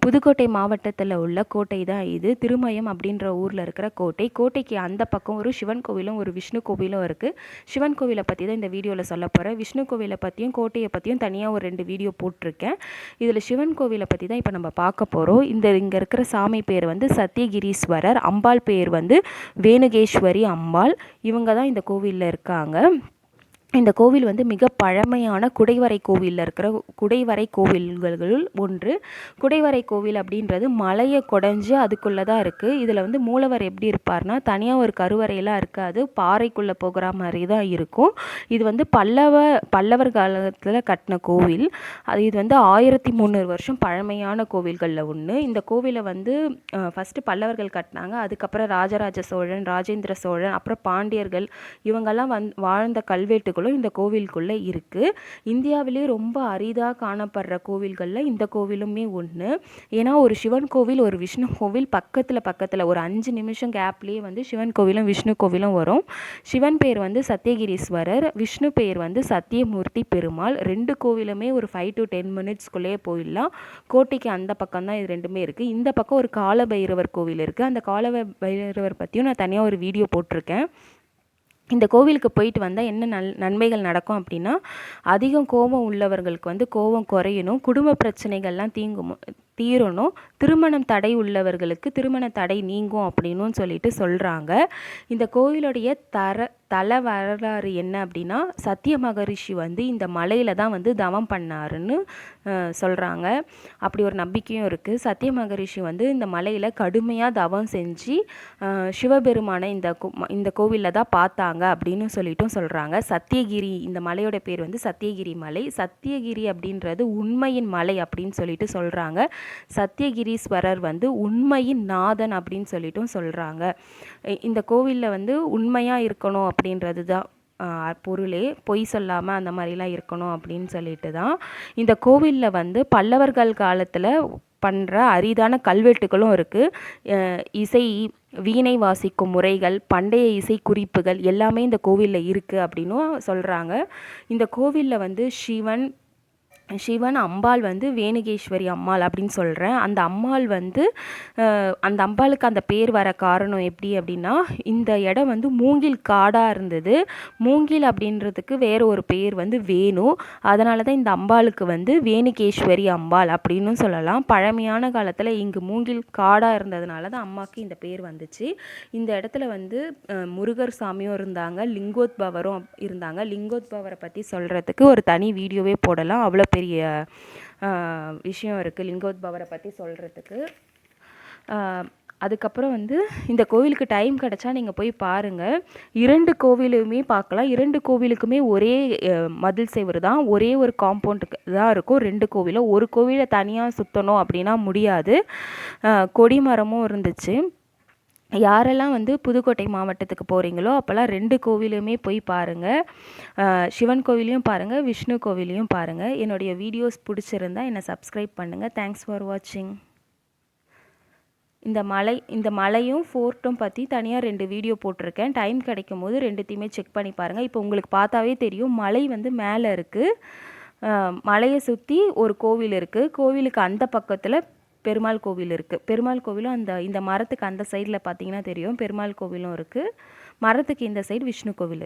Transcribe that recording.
புதுக்கோட்டை மாவட்டத்தில் உள்ள கோட்டை தான் இது. திருமயம் அப்படின்ற ஊரில் இருக்கிற கோட்டை. கோட்டைக்கு அந்த பக்கம் ஒரு சிவன் கோவிலும் ஒரு விஷ்ணு கோவிலும் இருக்குது. சிவன் கோவிலை பற்றி தான் இந்த வீடியோவில் சொல்ல போகிறேன். விஷ்ணு கோவிலை பற்றியும் கோட்டையை பற்றியும் தனியாக ஒரு 2 வீடியோ போட்டிருக்கேன். இதில் சிவன் கோவிலை பற்றி தான் இப்போ நம்ம பார்க்க போகிறோம். இங்கே இருக்கிற சாமி பேர் வந்து சத்தியகிரீஸ்வரர், அம்பாள் பேர் வந்து வேணுகேஸ்வரி அம்பாள். இவங்க தான் இந்த கோவிலில் இருக்காங்க. இந்த கோவில் வந்து மிக பழமையான குடைவரை கோவிலில் இருக்கிற குடைவரை கோவில்களுள் ஒன்று. குடைவரை கோவில் அப்படின்றது மலையை குடைஞ்சு அதுக்குள்ளே தான் இருக்குது. இதில் வந்து மூலவர் எப்படி இருப்பார்னா, தனியாக ஒரு கருவறையெல்லாம் இருக்காது, பாறைக்குள்ளே போகிற மாதிரி தான் இருக்கும். இது வந்து பல்லவர் காலத்தில் கட்டின கோவில். இது வந்து 1300 வருஷம் பழமையான கோவில்களில் ஒன்று. இந்த கோவிலை வந்து ஃபஸ்ட்டு பல்லவர்கள் கட்டினாங்க. அதுக்கப்புறம் ராஜராஜ சோழன், ராஜேந்திர சோழன், அப்புறம் பாண்டியர்கள் இவங்கெல்லாம் வாழ்ந்த கல்வெட்டுகள் இந்த கோவிலுக்குள்ளே இருக்குது. இந்தியாவிலே ரொம்ப அரிதாக காணப்படுற கோவில்களில் இந்த கோவிலுமே ஒன்று. ஏன்னா ஒரு சிவன் கோவில் ஒரு விஷ்ணு கோவில் பக்கத்தில் ஒரு 5 நிமிஷம் கேப்லேயே வந்து சிவன் கோவிலும் விஷ்ணு கோவிலும் வரும். சிவன் பேர் வந்து சத்தியகிரீஸ்வரர், விஷ்ணு பேர் வந்து சத்தியமூர்த்தி பெருமாள். 2 கோவிலுமே ஒரு 5 to 10 மினிட்ஸ்குள்ளேயே போயிடலாம். கோட்டைக்கு அந்த பக்கம் தான் இது ரெண்டுமே இருக்குது. இந்த பக்கம் ஒரு கால பைரவர் கோவில் இருக்குது. அந்த கால பைரவர் பற்றியும் நான் தனியாக ஒரு வீடியோ போட்டிருக்கேன். இந்த கோவிலுக்கு போயிட்டு வந்தால் என்ன நன்மைகள் நடக்கும் அப்படின்னா, அதிகம் கோபம் உள்ளவர்களுக்கு வந்து கோபம் குறையணும், குடும்ப பிரச்சனைகள்லாம் தீரணும், திருமணம் தடை உள்ளவர்களுக்கு திருமண தடை நீங்கும் அப்படின்னு சொல்லிட்டு சொல்கிறாங்க. இந்த கோவிலுடைய தல வரலாறு என்ன அப்படின்னா, சத்திய மகரிஷி வந்து இந்த மலையில் தான் வந்து தவம் பண்ணாருன்னு சொல்கிறாங்க. அப்படி ஒரு நம்பிக்கையும் இருக்குது. சத்திய மகரிஷி வந்து இந்த மலையில் கடுமையாக தவம் செஞ்சு சிவபெருமானை இந்த கோவிலில் தான் பார்த்தாங்க அப்படின்னு சொல்லிட்டும் சொல்கிறாங்க. சத்தியகிரி, இந்த மலையோட பேர் வந்து சத்தியகிரி மலை. சத்தியகிரி அப்படின்றது உண்மையின் மலை அப்படின்னு சொல்லிட்டு சொல்கிறாங்க. சத்தியகிரீஸ்வரர் வந்து உண்மையின் நாதன் அப்படின்னு சொல்லிட்டும் சொல்கிறாங்க. இந்த கோவிலில் வந்து உண்மையாக இருக்கணும் அப்படின்றது தான் பொருளே, பொய் சொல்லாமல் அந்த மாதிரிலாம் இருக்கணும் அப்படின்னு சொல்லிட்டு தான் இந்த கோவிலில் வந்து பல்லவர்கள் காலத்தில் பண்ணுற அரிதான கல்வெட்டுகளும் இருக்குது. இசை வீணை வாசிக்கும் முறைகள், பண்டைய இசை குறிப்புகள் எல்லாமே இந்த கோவிலில் இருக்குது அப்படின்னும் சொல்கிறாங்க. இந்த கோவிலில் வந்து சிவன் அம்பாள் வந்து வேணுகேஸ்வரி அம்மாள் அப்படின்னு சொல்கிறேன். அந்த அம்மாள் வந்து அந்த அம்பாளுக்கு அந்த பேர் வர காரணம் எப்படி அப்படின்னா, இந்த இடம் வந்து மூங்கில் காடாக இருந்தது. மூங்கில் அப்படின்றதுக்கு வேறு ஒரு பேர் வந்து வேணு. அதனால தான் இந்த அம்பாளுக்கு வந்து வேணுகேஸ்வரி அம்பாள் அப்படின்னு சொல்லலாம். பழமையான காலத்தில் இங்கு மூங்கில் காடாக இருந்ததுனால தான் அம்மாவுக்கு இந்த பேர் வந்துச்சு. இந்த இடத்துல வந்து முருகர் சாமியும் இருந்தாங்க, லிங்கோத்பவரும் இருந்தாங்க. லிங்கோத்பவரை பற்றி சொல்கிறதுக்கு ஒரு தனி வீடியோவே போடலாம், அவ்வளோ பெரிய விஷயம் இருக்குது லிங்கோத்பவரை பற்றி சொல்கிறதுக்கு. அதுக்கப்புறம் வந்து இந்த கோவிலுக்கு டைம் கிடச்சா நீங்கள் போய் பாருங்கள். 2 கோவிலுமே பார்க்கலாம். 2 கோவிலுக்குமே ஒரே மதில் செவரு தான், ஒரே ஒரு காம்பவுண்டுக்கு தான் இருக்கும் 2 கோவிலும். ஒரு கோவிலை தனியாக சுற்றணும் அப்படின்னா முடியாது. கொடிமரமும் இருந்துச்சு. யாரெல்லாம் வந்து புதுக்கோட்டை மாவட்டத்துக்கு போகிறீங்களோ அப்போல்லாம் 2 கோவிலுமே போய் பாருங்கள். சிவன் கோவிலையும் பாருங்கள், விஷ்ணு கோவிலையும் பாருங்கள். என்னுடைய வீடியோஸ் பிடிச்சிருந்தா என்னை சப்ஸ்கிரைப் பண்ணுங்கள். தேங்க்ஸ் ஃபார் வாட்சிங். இந்த மலையும் ஃபோர்ட்டும் பற்றி தனியாக 2 வீடியோ போட்டிருக்கேன். டைம் கிடைக்கும் போது 2த்தையுமே செக் பண்ணி பாருங்கள். இப்போ உங்களுக்கு பார்த்தாவே தெரியும், மலை வந்து மேலே இருக்குது. மலையை சுற்றி ஒரு கோவில் இருக்குது. கோவிலுக்கு அந்த பக்கத்தில் பெருமாள் கோவில் இருக்குது. பெருமாள் கோவிலும் இந்த மரத்துக்கு அந்த சைடில் பார்த்தீங்கன்னா தெரியும், பெருமாள் கோவிலும் இருக்குது. மரத்துக்கு இந்த சைடு விஷ்ணு கோவில் இருக்குது.